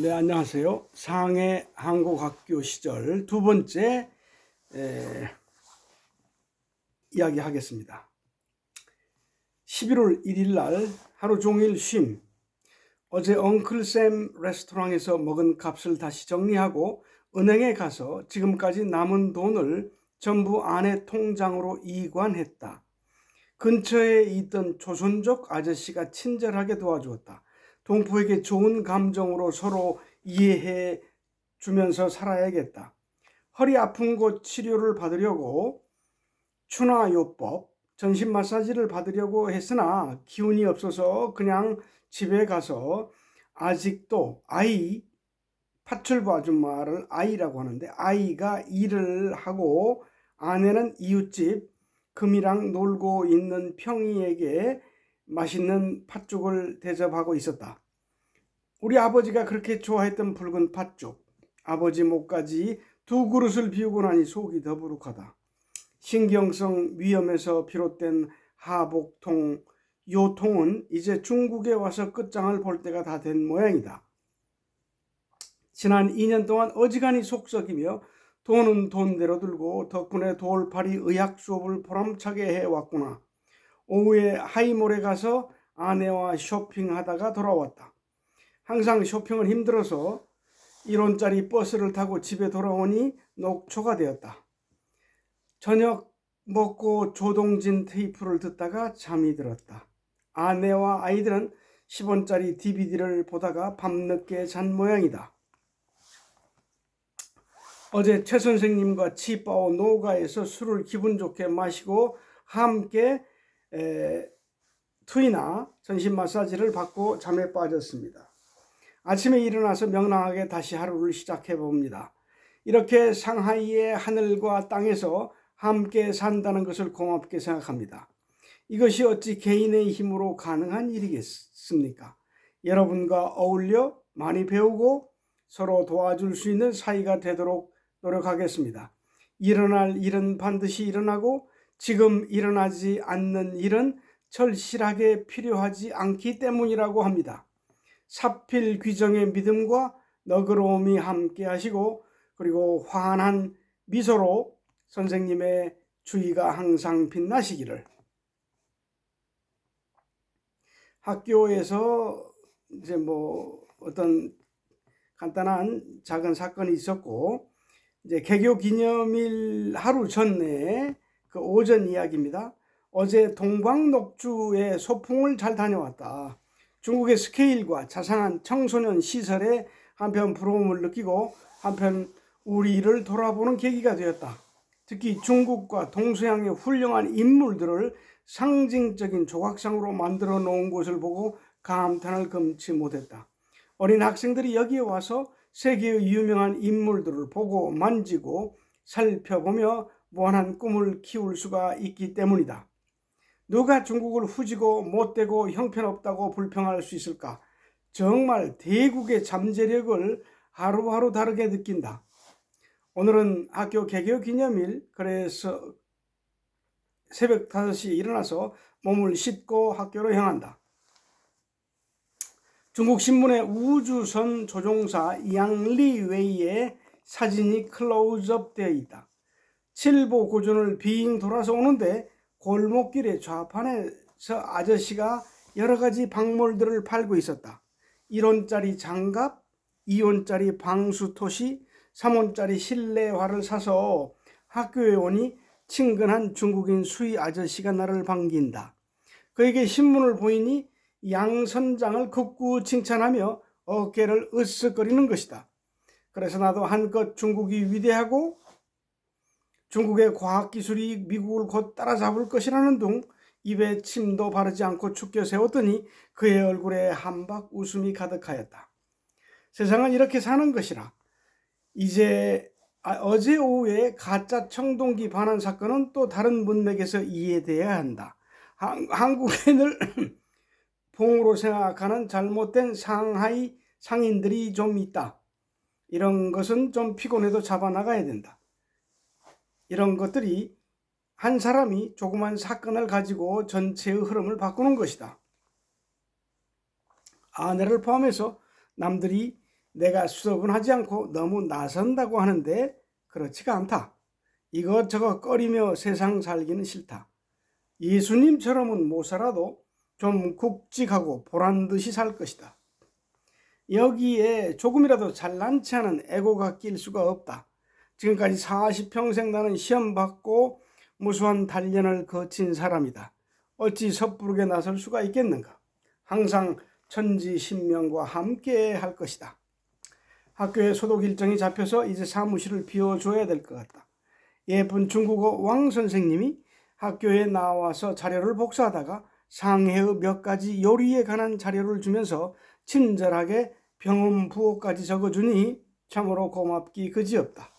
네, 안녕하세요. 상해 한국학교 시절 두 번째 이야기 하겠습니다. 11월 1일 날 하루 종일 쉼. 어제 엉클샘 레스토랑에서 먹은 값을 다시 정리하고 은행에 가서 지금까지 남은 돈을 전부 아내 통장으로 이관했다. 근처에 있던 조선족 아저씨가 친절하게 도와주었다. 동포에게 좋은 감정으로 서로 이해해 주면서 살아야겠다. 허리 아픈 곳 치료를 받으려고 추나요법, 전신 마사지를 받으려고 했으나 기운이 없어서 그냥 집에 가서 아직도 파출부 아줌마를 아이라고 하는데 아이가 일을 하고 아내는 이웃집 금이랑 놀고 있는 평이에게 맛있는 팥죽을 대접하고 있었다. 우리 아버지가 그렇게 좋아했던 붉은 팥죽. 아버지 목까지 두 그릇을 비우고 나니 속이 더부룩하다. 신경성 위염에서 비롯된 하복통, 요통은 이제 중국에 와서 끝장을 볼 때가 다 된 모양이다. 지난 2년 동안 어지간히 속썩이며 돈은 돈대로 들고 덕분에 돌팔이 의학 수업을 보람차게 해왔구나. 오후에 하이몰에 가서 아내와 쇼핑하다가 돌아왔다. 항상 쇼핑은 힘들어서 1원짜리 버스를 타고 집에 돌아오니 녹초가 되었다. 저녁 먹고 조동진 테이프를 듣다가 잠이 들었다. 아내와 아이들은 10원짜리 DVD를 보다가 밤늦게 잔 모양이다. 어제 최 선생님과 치바오 노가에서 술을 기분 좋게 마시고 함께 투이나 전신 마사지를 받고 잠에 빠졌습니다. 아침에 일어나서 명랑하게 다시 하루를 시작해 봅니다. 이렇게 상하이의 하늘과 땅에서 함께 산다는 것을 고맙게 생각합니다. 이것이 어찌 개인의 힘으로 가능한 일이겠습니까? 여러분과 어울려 많이 배우고 서로 도와줄 수 있는 사이가 되도록 노력하겠습니다. 일어날 일은 반드시 일어나고 지금 일어나지 않는 일은 절실하게 필요하지 않기 때문이라고 합니다. 사필 귀정의 믿음과 너그러움이 함께 하시고 그리고 환한 미소로 선생님의 주의가 항상 빛나시기를. 학교에서 이제 어떤 간단한 작은 사건이 있었고 이제 개교 기념일 하루 전에 그 오전 이야기입니다. 어제 동방녹주의 소풍을 잘 다녀왔다. 중국의 스케일과 자상한 청소년 시설에 한편 부러움을 느끼고 한편 우리를 돌아보는 계기가 되었다. 특히 중국과 동서양의 훌륭한 인물들을 상징적인 조각상으로 만들어 놓은 곳을 보고 감탄을 금치 못했다. 어린 학생들이 여기에 와서 세계의 유명한 인물들을 보고 만지고 살펴보며 무한한 꿈을 키울 수가 있기 때문이다. 누가 중국을 후지고 못되고 형편없다고 불평할 수 있을까? 정말 대국의 잠재력을 하루하루 다르게 느낀다. 오늘은 학교 개교 기념일, 그래서 새벽 5시에 일어나서 몸을 씻고 학교로 향한다. 중국 신문의 우주선 조종사 양리웨이의 사진이 클로즈업 되어 있다. 칠보 고전을 빙 돌아서 오는데 골목길의 좌판에서 아저씨가 여러 가지 박물들을 팔고 있었다. 1원짜리 장갑, 2원짜리 방수토시, 3원짜리 실내화를 사서 학교에 오니 친근한 중국인 수의 아저씨가 나를 반긴다. 그에게 신문을 보이니 양 선장을 극구 칭찬하며 어깨를 으쓱거리는 것이다. 그래서 나도 한껏 중국이 위대하고 중국의 과학기술이 미국을 곧 따라잡을 것이라는 둥 입에 침도 바르지 않고 축겨 세웠더니 그의 얼굴에 한박 웃음이 가득하였다. 세상은 이렇게 사는 것이라. 어제 오후에 가짜 청동기 반환 사건은 또 다른 문맥에서 이해돼야 한다. 한국인을 봉으로 생각하는 잘못된 상하이 상인들이 좀 있다. 이런 것은 좀 피곤해도 잡아나가야 된다. 이런 것들이 한 사람이 조그만 사건을 가지고 전체의 흐름을 바꾸는 것이다. 아내를 포함해서 남들이 내가 수업은 하지 않고 너무 나선다고 하는데 그렇지가 않다. 이것저것 꺼리며 세상 살기는 싫다. 예수님처럼은 못 살아도 좀 굵직하고 보란듯이 살 것이다. 여기에 조금이라도 잘난 체 하는 애고가 낄 수가 없다. 지금까지 40평생 나는 시험 받고 무수한 단련을 거친 사람이다. 어찌 섣부르게 나설 수가 있겠는가. 항상 천지신명과 함께 할 것이다. 학교에 소독 일정이 잡혀서 이제 사무실을 비워줘야 될 것 같다. 예쁜 중국어 왕 선생님이 학교에 나와서 자료를 복사하다가 상해의 몇 가지 요리에 관한 자료를 주면서 친절하게 병음 부호까지 적어주니 참으로 고맙기 그지없다.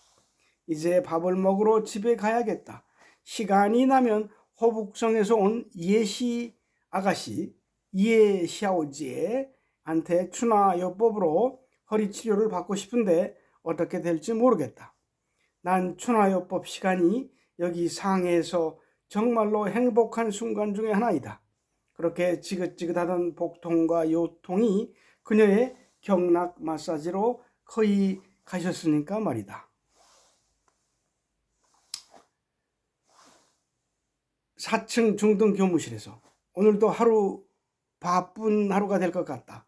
이제 밥을 먹으러 집에 가야겠다. 시간이 나면 호북성에서 온 예시 아가씨 이에샤오지한테 추나요법으로 허리 치료를 받고 싶은데 어떻게 될지 모르겠다. 난 추나요법 시간이 여기 상해에서 정말로 행복한 순간 중에 하나이다. 그렇게 지긋지긋하던 복통과 요통이 그녀의 경락 마사지로 거의 가셨으니까 말이다. 4층 중등 교무실에서 오늘도 바쁜 하루가 될 것 같다.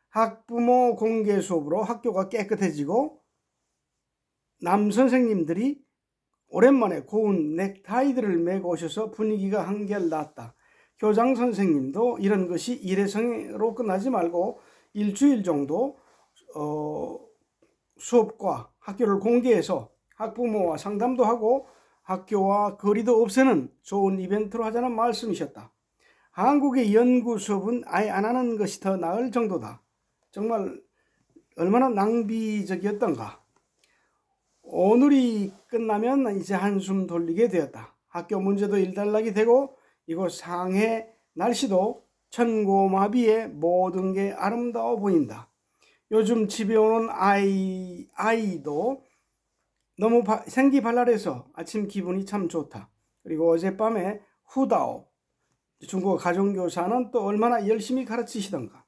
학부모 공개 수업으로 학교가 깨끗해지고 남 선생님들이 오랜만에 고운 넥타이들을 메고 오셔서 분위기가 한결 낫다. 교장 선생님도 이런 것이 일회성으로 끝나지 말고 일주일 정도 수업과 학교를 공개해서 학부모와 상담도 하고 학교와 거리도 없애는 좋은 이벤트로 하자는 말씀이셨다. 한국의 연구 수업은 아예 안 하는 것이 더 나을 정도다. 정말 얼마나 낭비적이었던가. 오늘이 끝나면 이제 한숨 돌리게 되었다. 학교 문제도 일단락이 되고 이곳 상해 날씨도 천고마비에 모든 게 아름다워 보인다. 요즘 집에 오는 아이도 너무 생기 발랄해서 아침 기분이 참 좋다. 그리고 어젯밤에 후다오 중국어 가정교사는 또 얼마나 열심히 가르치시던가.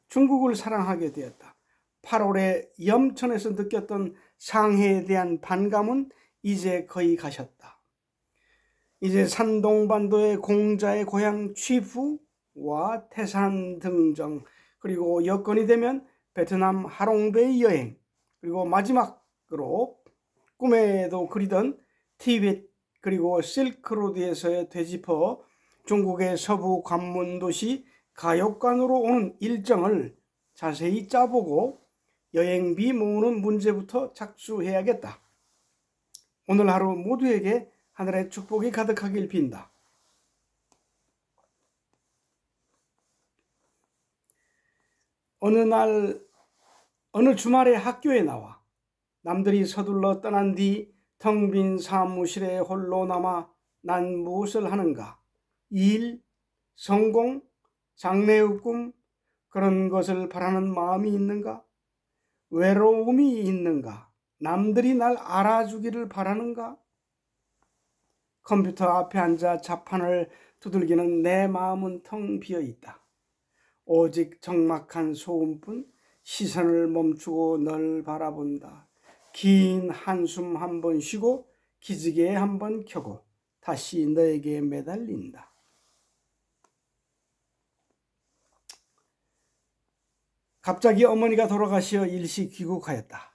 중국을 사랑하게 되었다. 8월에 염천에서 느꼈던 상해에 대한 반감은 이제 거의 가셨다. 이제 산동반도의 공자의 고향 취푸와 태산 등정, 그리고 여건이 되면 베트남 하롱베이 여행, 그리고 마지막으로 꿈에도 그리던 티베트 그리고 실크로드에서의 되짚어 중국의 서부 관문도시 가역관으로 오는 일정을 자세히 짜보고 여행비 모으는 문제부터 착수해야겠다. 오늘 하루 모두에게 하늘의 축복이 가득하길 빈다. 어느 주말에 학교에 나와 남들이 서둘러 떠난 뒤 텅 빈 사무실에 홀로 남아 난 무엇을 하는가? 일, 성공, 장래의 꿈, 그런 것을 바라는 마음이 있는가? 외로움이 있는가? 남들이 날 알아주기를 바라는가? 컴퓨터 앞에 앉아 자판을 두들기는 내 마음은 텅 비어 있다. 오직 적막한 소음뿐 시선을 멈추고 널 바라본다. 긴 한숨 한 번 쉬고 기지개 한 번 켜고 다시 너에게 매달린다. 갑자기 어머니가 돌아가시어 일시 귀국하였다.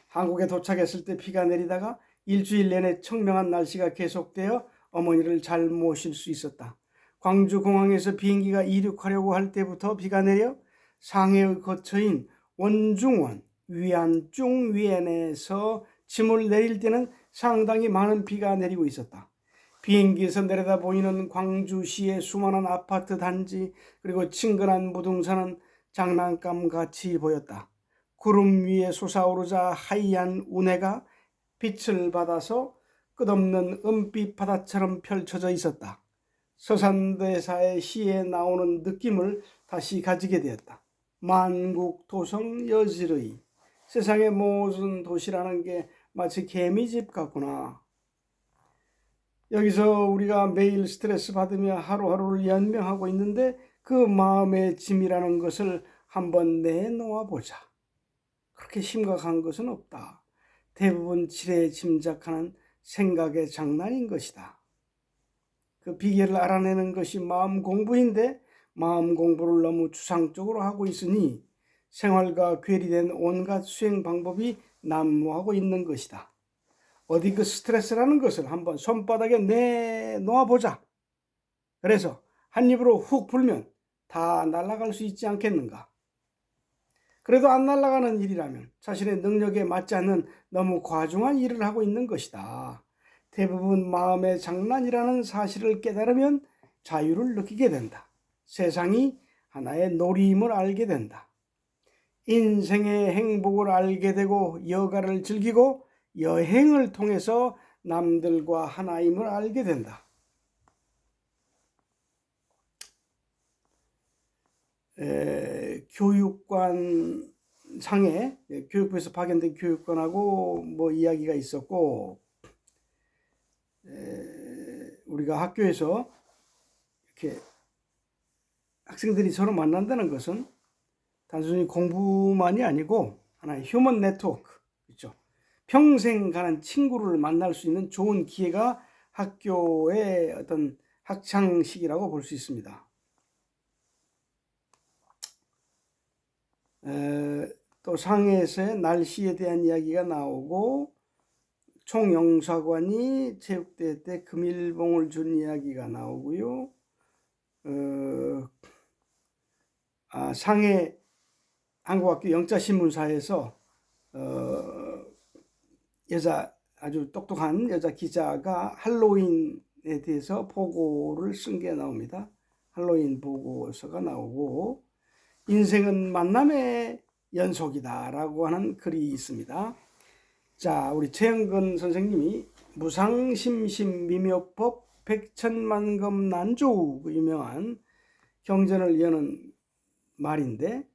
한국에 도착했을 때 비가 내리다가 일주일 내내 청명한 날씨가 계속되어 어머니를 잘 모실 수 있었다. 광주공항에서 비행기가 이륙하려고 할 때부터 비가 내려 상해의 거처인 원중원 위안중위엔에서 짐을 내릴 때는 상당히 많은 비가 내리고 있었다. 비행기에서 내려다 보이는 광주시의 수많은 아파트 단지 그리고 친근한 무등산은 장난감같이 보였다. 구름 위에 솟아오르자 하얀 운해가 빛을 받아서 끝없는 은빛 바다처럼 펼쳐져 있었다. 서산대사의 시에 나오는 느낌을 다시 가지게 되었다. 만국도성 여질의 세상의 모든 도시라는 게 마치 개미집 같구나. 여기서 우리가 매일 스트레스 받으며 하루하루를 연명하고 있는데 그 마음의 짐이라는 것을 한번 내놓아 보자. 그렇게 심각한 것은 없다. 대부분 지레 짐작하는 생각의 장난인 것이다. 그 비결을 알아내는 것이 마음 공부인데 마음 공부를 너무 추상적으로 하고 있으니 생활과 괴리된 온갖 수행 방법이 난무하고 있는 것이다. 어디 그 스트레스라는 것을 한번 손바닥에 내놓아 보자. 그래서 한 입으로 훅 불면 다 날아갈 수 있지 않겠는가? 그래도 안 날아가는 일이라면 자신의 능력에 맞지 않는 너무 과중한 일을 하고 있는 것이다. 대부분 마음의 장난이라는 사실을 깨달으면 자유를 느끼게 된다. 세상이 하나의 놀이임을 알게 된다. 인생의 행복을 알게 되고 여가를 즐기고 여행을 통해서 남들과 하나임을 알게 된다. 교육관 상에 교육부에서 파견된 교육관하고 뭐 이야기가 있었고, 우리가 학교에서 이렇게 학생들이 서로 만난다는 것은 단순히 공부만이 아니고 하나의 휴먼 네트워크, 있죠. 평생 가는 친구를 만날 수 있는 좋은 기회가 학교의 어떤 학창시기라고 볼 수 있습니다. 또 상해에서의 날씨에 대한 이야기가 나오고, 총영사관이 체육대회 때 금일봉을 준 이야기가 나오고요. 상해 한국학교 영자신문사에서 여자 아주 똑똑한 여자 기자가 할로윈에 대해서 보고를 쓴 게 나옵니다. 할로윈 보고서가 나오고, 인생은 만남의 연속이다라고 하는 글이 있습니다. 자, 우리 최영근 선생님이 무상심심미묘법 백천만금난조우, 그 유명한 경전을 여는 말인데,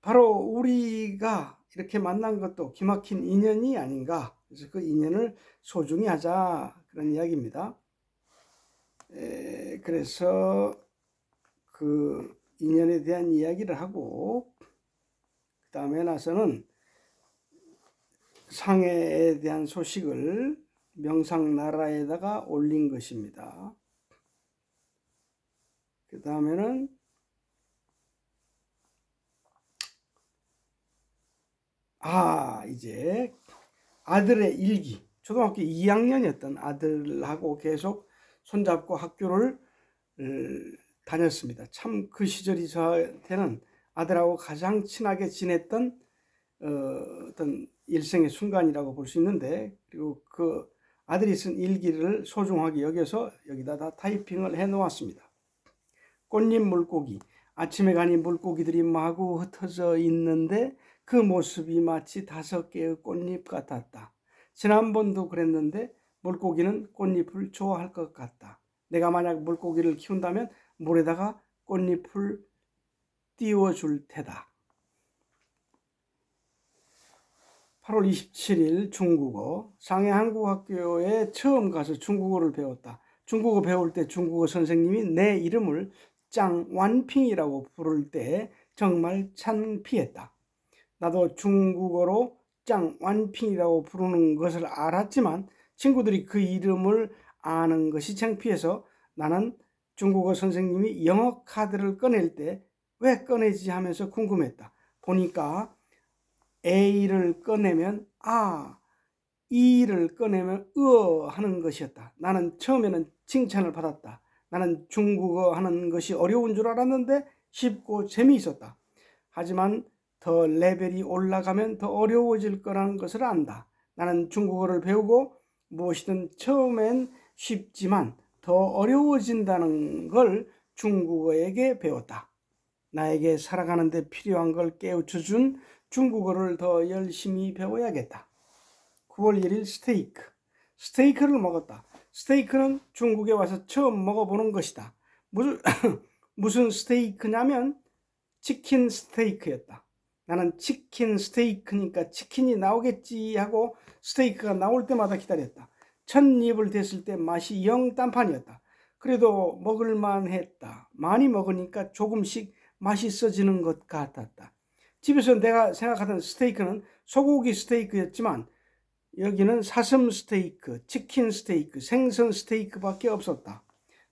바로 우리가 이렇게 만난 것도 기막힌 인연이 아닌가. 그래서 그 인연을 소중히 하자, 그런 이야기입니다. 그래서 그 인연에 대한 이야기를 하고, 그 다음에 나서는 상해에 대한 소식을 명상나라에다가 올린 것입니다. 그 다음에는 이제 아들의 일기, 초등학교 2학년이었던 아들하고 계속 손잡고 학교를 다녔습니다. 참 그 시절이 저한테는 아들하고 가장 친하게 지냈던 어떤 일생의 순간이라고 볼 수 있는데, 그리고 그 아들이 쓴 일기를 소중하게 여겨서 여기다 다 타이핑을 해 놓았습니다. 꽃잎 물고기, 아침에 가니 물고기들이 마구 흩어져 있는데 그 모습이 마치 5개의 꽃잎 같았다. 지난번도 그랬는데 물고기는 꽃잎을 좋아할 것 같다. 내가 만약 물고기를 키운다면 물에다가 꽃잎을 띄워줄 테다. 8월 27일 중국어, 상해 한국학교에 처음 가서 중국어를 배웠다. 중국어 배울 때 중국어 선생님이 내 이름을 짱완핑이라고 부를 때 정말 창피했다. 나도 중국어로 짱완핑이라고 부르는 것을 알았지만 친구들이 그 이름을 아는 것이 창피해서 나는 중국어 선생님이 영어 카드를 꺼낼 때 왜 꺼내지 하면서 궁금했다. 보니까 A를 꺼내면 E를 꺼내면 하는 것이었다. 나는 처음에는 칭찬을 받았다. 나는 중국어 하는 것이 어려운 줄 알았는데 쉽고 재미있었다. 하지만 더 레벨이 올라가면 더 어려워질 거라는 것을 안다. 나는 중국어를 배우고 무엇이든 처음엔 쉽지만 더 어려워진다는 걸 중국어에게 배웠다. 나에게 살아가는 데 필요한 걸 깨우쳐준 중국어를 더 열심히 배워야겠다. 9월 1일 스테이크. 스테이크를 먹었다. 스테이크는 중국에 와서 처음 먹어보는 것이다. 무슨 스테이크냐면 치킨 스테이크였다. 나는 치킨 스테이크니까 치킨이 나오겠지 하고 스테이크가 나올 때마다 기다렸다. 첫 입을 댔을 때 맛이 영 딴판이었다. 그래도 먹을만 했다. 많이 먹으니까 조금씩 맛있어지는 것 같았다. 집에서 내가 생각하던 스테이크는 소고기 스테이크였지만 여기는 사슴 스테이크, 치킨 스테이크, 생선 스테이크밖에 없었다.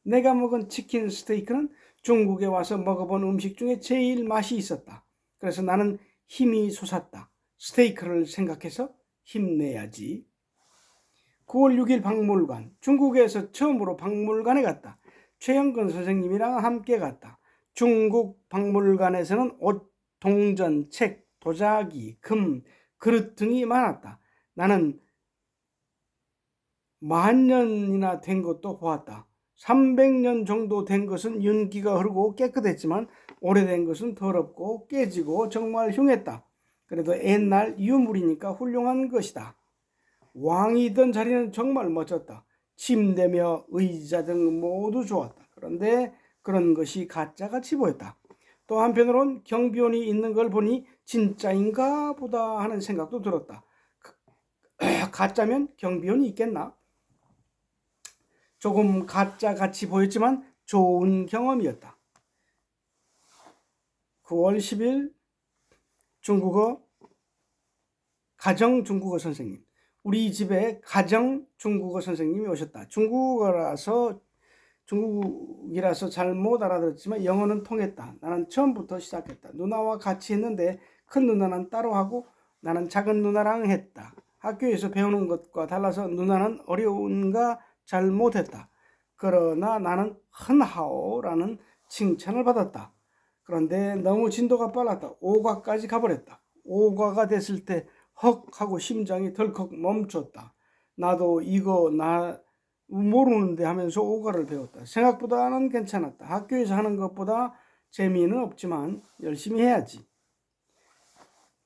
내가 먹은 치킨 스테이크는 중국에 와서 먹어본 음식 중에 제일 맛이 있었다. 그래서 나는 힘이 솟았다. 스테이크를 생각해서 힘내야지. 9월 6일 박물관. 중국에서 처음으로 박물관에 갔다. 최영근 선생님이랑 함께 갔다. 중국 박물관에서는 옷, 동전, 책, 도자기, 금, 그릇 등이 많았다. 나는 만년이나 된 것도 보았다. 300년 정도 된 것은 윤기가 흐르고 깨끗했지만 오래된 것은 더럽고 깨지고 정말 흉했다. 그래도 옛날 유물이니까 훌륭한 것이다. 왕이 있던 자리는 정말 멋졌다. 침대며 의자 등 모두 좋았다. 그런데 그런 것이 가짜같이 보였다. 또 한편으론 경비원이 있는 걸 보니 진짜인가 보다 하는 생각도 들었다. 가짜면 경비원이 있겠나? 조금 가짜같이 보였지만 좋은 경험이었다. 9월 10일 중국어 가정 중국어 선생님. 우리 집에 가정 중국어 선생님이 오셨다. 중국이라서 잘 못 알아들었지만 영어는 통했다. 나는 처음부터 시작했다. 누나와 같이 했는데 큰 누나는 따로 하고 나는 작은 누나랑 했다. 학교에서 배우는 것과 달라서 누나는 어려운가 잘 못했다. 그러나 나는 헌하오라는 칭찬을 받았다. 그런데 너무 진도가 빨랐다. 5과까지 가버렸다. 5과가 됐을 때 헉 하고 심장이 덜컥 멈췄다. 나도 이거 나 모르는데 하면서 5과를 배웠다. 생각보다는 괜찮았다. 학교에서 하는 것보다 재미는 없지만 열심히 해야지.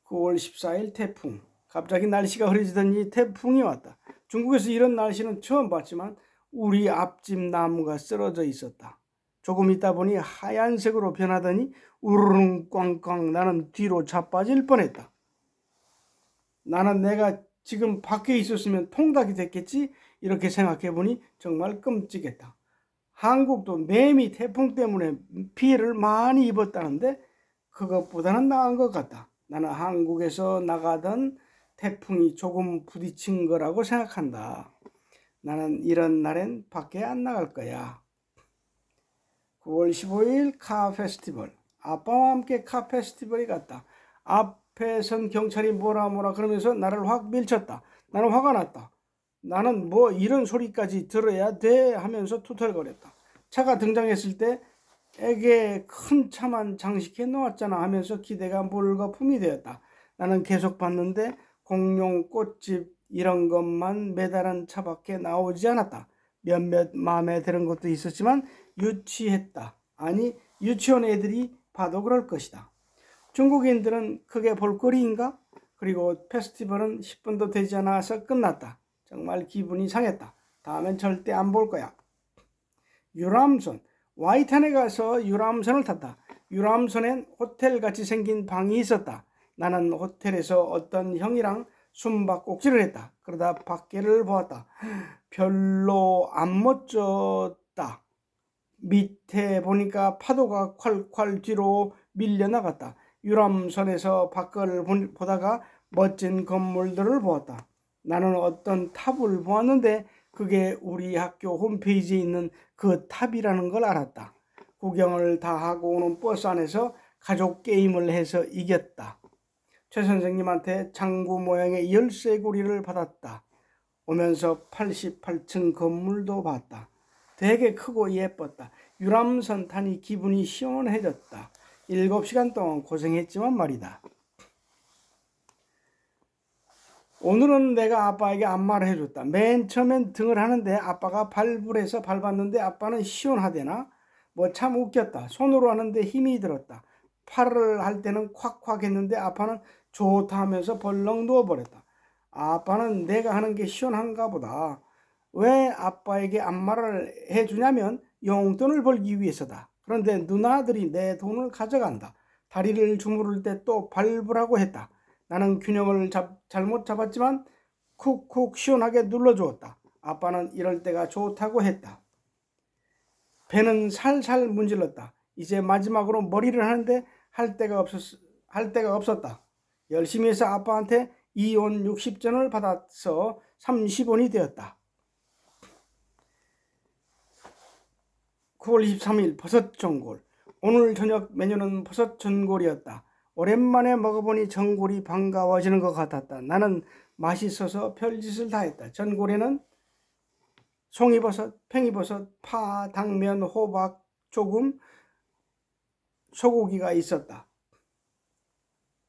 9월 14일 태풍. 갑자기 날씨가 흐려지더니 태풍이 왔다. 중국에서 이런 날씨는 처음 봤지만 우리 앞집 나무가 쓰러져 있었다. 조금 있다 보니 하얀색으로 변하더니 우르릉 꽝꽝 나는 뒤로 자빠질 뻔했다. 나는 내가 지금 밖에 있었으면 통닭이 됐겠지? 이렇게 생각해 보니 정말 끔찍했다. 한국도 매미 태풍 때문에 피해를 많이 입었다는데 그것보다는 나은 것 같다. 나는 한국에서 나가던 태풍이 조금 부딪힌 거라고 생각한다. 나는 이런 날엔 밖에 안 나갈 거야. 9월 15일 카 페스티벌. 아빠와 함께 카 페스티벌에 갔다. 앞에선 경찰이 뭐라 그러면서 나를 확 밀쳤다. 나는 화가 났다. 나는 뭐 이런 소리까지 들어야 돼 하면서 투덜거렸다. 차가 등장했을 때 에게 큰 차만 장식해 놓았잖아 하면서 기대가 물거품이 되었다. 나는 계속 봤는데 공룡 꽃집 이런 것만 매달은 차밖에 나오지 않았다. 몇몇 마음에 드는 것도 있었지만 유치했다. 아니 유치원 애들이 봐도 그럴 것이다. 중국인들은 그게 볼거리인가? 그리고 페스티벌은 10분도 되지 않아서 끝났다. 정말 기분이 상했다. 다음엔 절대 안 볼 거야. 유람선. 와이탄에 가서 유람선을 탔다. 유람선엔 호텔같이 생긴 방이 있었다. 나는 호텔에서 어떤 형이랑 숨바꼭질을 했다. 그러다 밖에를 보았다. 별로 안 멋졌다. 밑에 보니까 파도가 콸콸 뒤로 밀려나갔다. 유람선에서 밖을 보다가 멋진 건물들을 보았다. 나는 어떤 탑을 보았는데 그게 우리 학교 홈페이지에 있는 그 탑이라는 걸 알았다. 구경을 다 하고 오는 버스 안에서 가족 게임을 해서 이겼다. 최 선생님한테 장구 모양의 열쇠고리를 받았다. 오면서 88층 건물도 봤다. 되게 크고 예뻤다. 유람선 타니 기분이 시원해졌다. 7시간 동안 고생했지만 말이다. 오늘은 내가 아빠에게 안마를 해줬다. 맨 처음엔 등을 하는데 아빠가 발불해서 밟았는데 아빠는 시원하대나? 뭐 참 웃겼다. 손으로 하는데 힘이 들었다. 팔을 할 때는 콱콱 했는데 아빠는 좋다 하면서 벌렁 누워버렸다. 아빠는 내가 하는 게 시원한가 보다. 왜 아빠에게 안마를 해주냐면 용돈을 벌기 위해서다. 그런데 누나들이 내 돈을 가져간다. 다리를 주무를 때 또 밟으라고 했다. 나는 균형을 잘못 잡았지만 쿡쿡 시원하게 눌러주었다. 아빠는 이럴 때가 좋다고 했다. 배는 살살 문질렀다. 이제 마지막으로 머리를 하는데 할 할 데가 없었다. 열심히 해서 아빠한테 이혼 60전을 받아서 30원이 되었다. 9월 23일 버섯 전골. 오늘 저녁 메뉴는 버섯 전골이었다. 오랜만에 먹어보니 전골이 반가워지는 것 같았다. 나는 맛있어서 별짓을 다 했다. 전골에는 송이버섯, 팽이버섯, 파, 당면, 호박, 조금, 소고기가 있었다.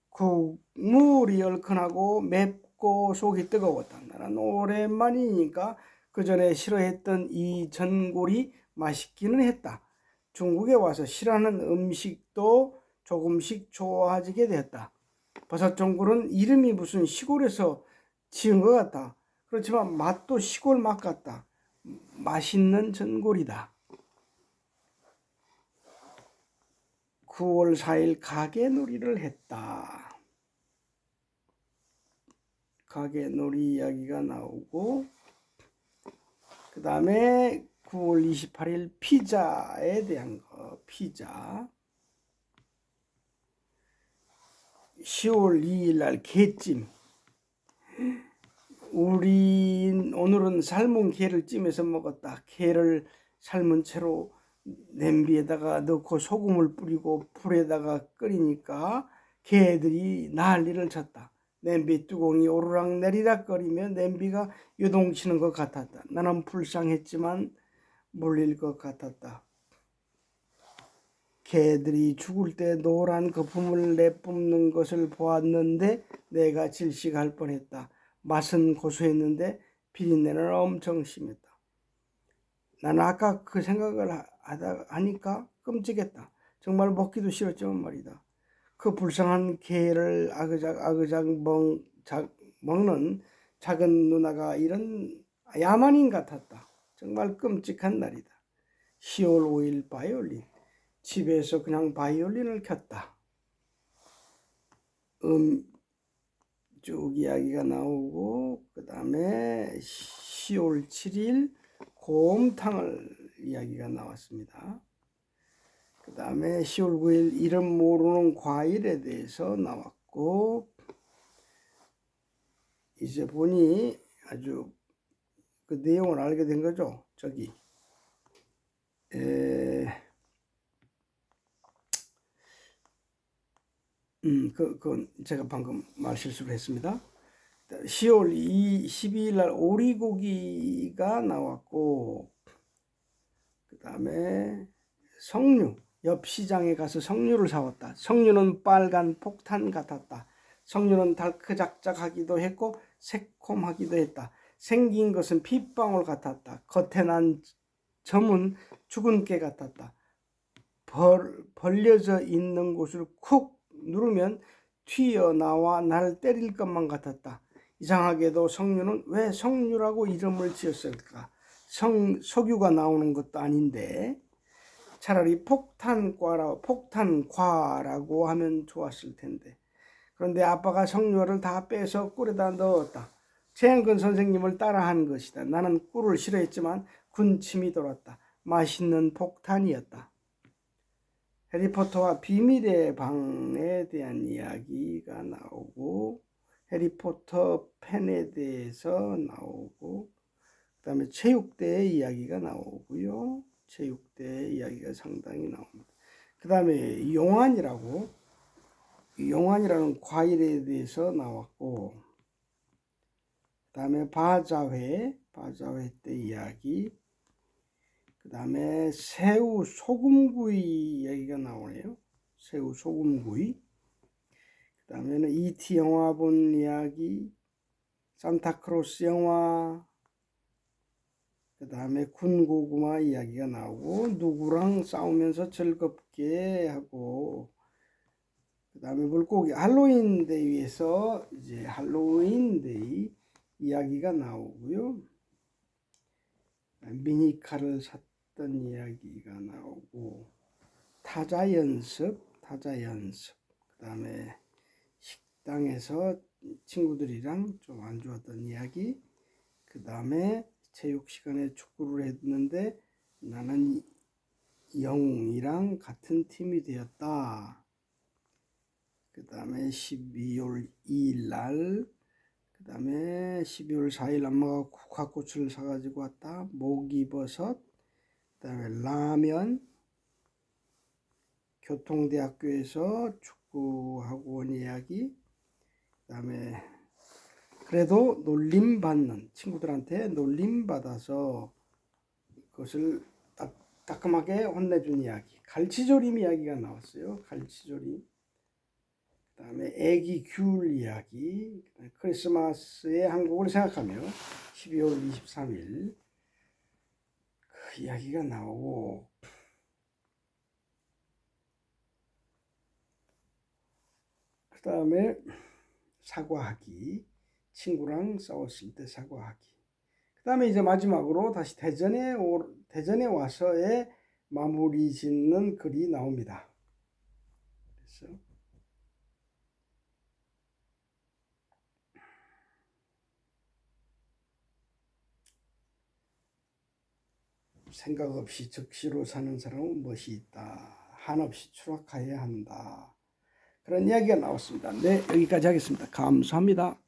국물이 얼큰하고 맵고 속이 뜨거웠다. 나는 오랜만이니까 그 전에 싫어했던 이 전골이 맛있기는 했다. 중국에 와서 싫어하는 음식도 조금씩 좋아지게 되었다. 버섯 전골은 이름이 무슨 시골에서 지은 것 같다. 그렇지만 맛도 시골 맛 같다. 맛있는 전골이다. 9월 4일 가게놀이를 했다. 가게놀이 이야기가 나오고, 그 다음에 9월 28일 피자에 대한 거. 피자. 10월 2일 날 게찜. 오늘은 삶은 게를 찜해서 먹었다. 게를 삶은 채로 냄비에다가 넣고 소금을 뿌리고 불에다가 끓이니까 게들이 난리를 쳤다. 냄비 뚜껑이 오르락 내리락 거리며 냄비가 요동치는 것 같았다. 나는 불쌍했지만 물릴 것 같았다. 개들이 죽을 때 노란 거품을 내뿜는 것을 보았는데 내가 질식할 뻔했다. 맛은 고소했는데 비린내는 엄청 심했다. 나는 아까 그 생각을 하니까 끔찍했다. 정말 먹기도 싫었지만 말이다. 그 불쌍한 개를 아그작 먹는 작은 누나가 이런 야만인 같았다. 정말 끔찍한 날이다. 10월 5일 바이올린. 집에서 그냥 바이올린을 켰다. 쭉 이야기가 나오고, 그 다음에 10월 7일 곰탕을 이야기가 나왔습니다. 그 다음에 10월 9일 이름 모르는 과일에 대해서 나왔고, 이제 보니 아주 그 내용을 알게 된 거죠. 저기 그건 제가 방금 말 실수를 했습니다. 10월 12일 날 오리고기가 나왔고, 그 다음에 석류, 옆 시장에 가서 석류를 사왔다. 석류는 빨간 폭탄 같았다. 석류는 달크작작하기도 했고 새콤하기도 했다. 생긴 것은 핏방울 같았다. 겉에 난 점은 죽은 깨 같았다. 벌려져 있는 곳을 쿡 누르면 튀어나와 날 때릴 것만 같았다. 이상하게도 석류는 왜 석류라고 이름을 지었을까? 석유가 나오는 것도 아닌데 차라리 폭탄과라고 하면 좋았을 텐데. 그런데 아빠가 석류를 다 빼서 꿀에다 넣었다. 최양근 선생님을 따라한 것이다. 나는 꿀을 싫어했지만 군침이 돌았다. 맛있는 폭탄이었다. 해리포터와 비밀의 방에 대한 이야기가 나오고, 해리포터 펜에 대해서 나오고, 그 다음에 체육대의 이야기가 나오고요. 체육대의 이야기가 상당히 나옵니다. 그 다음에 용안이라는 과일에 대해서 나왔고, 그 다음에 바자회 때 이야기, 그 다음에 새우 소금구이 이야기가 나오네요. 새우 소금구이. 그 다음에는 E.T. 영화 본 이야기, 산타크로스 영화, 그 다음에 군고구마 이야기가 나오고, 누구랑 싸우면서 즐겁게 하고, 그 다음에 물고기 할로윈데이에서 이제 할로윈데이 이야기가 나오고요. 미니카를 샀던 이야기가 나오고, 타자 연습, 그 다음에 식당에서 친구들이랑 좀 안 좋았던 이야기, 그 다음에 체육 시간에 축구를 했는데 나는 영이랑 같은 팀이 되었다. 그 다음에 12월 2일 날, 그 다음에 12월 4일 엄마가 국화꽃을 사가지고 왔다. 목이버섯, 그 다음에 라면, 교통대학교에서 축구학원 이야기, 그 다음에 그래도 놀림받는, 친구들한테 놀림받아서 그것을 따끔하게 혼내준 이야기, 갈치조림 이야기가 나왔어요. 갈치조림. 그 다음에 애기 귤 이야기, 크리스마스의 한국을 생각하며 12월 23일 그 이야기가 나오고, 그 다음에 사과하기, 친구랑 싸웠을 때 사과하기. 그 다음에 이제 마지막으로 다시 대전에 와서의 마무리 짓는 글이 나옵니다. 그래서 생각 없이 즉시로 사는 사람은 멋이 있다. 한없이 추락하여야 한다. 그런 이야기가 나왔습니다. 네, 여기까지 하겠습니다. 감사합니다.